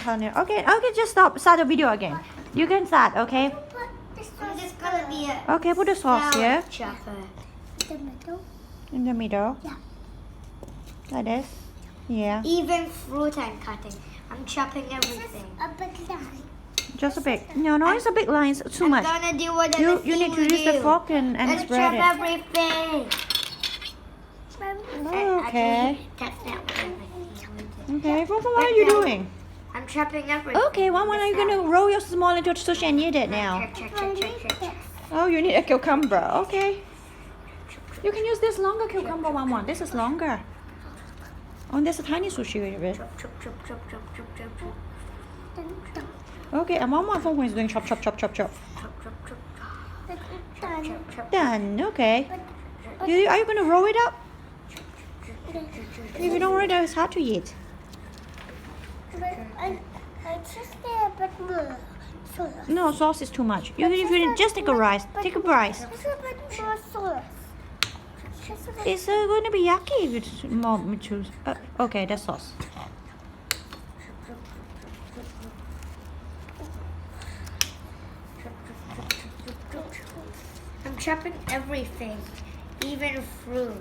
Okay, just start the video again. You can start, okay? I'm just gonna be a Okay, put the sauce here. chopper. The middle. In the middle. Yeah. Like this. Yeah. Even fruit I'm cutting. I'm chopping everything. A big line. Just a bit. No, it's a big line. It's too much. I'm gonna do what You need to use the fork and Let's spread chop it. everything. Okay. That's not what I meant. Okay, what are you doing? I'm chopping everything. Okay, when are you gonna roll your small into sushi and eat it now? Check. Oh, you need a cucumber. Okay. You can use this longer cucumber one. This is longer. Oh, there's a tiny sushi with it. Chop. Okay, and one Fung is doing chop. Done. Okay. Are you gonna roll it up? If you don't roll it up, it's hard to eat. I just need a bit more sauce. No, sauce is too much. If you just take a rice, take a rice. Just a bit more sauce. Just a bit. It's going to be yucky if it's more mature. Okay, that's sauce. I'm chopping everything, even fruit,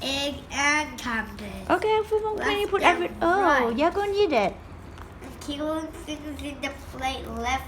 egg, and cabbage. Okay, Fung, can you put every? Oh, you're going to eat it. I'm killing things in the plate left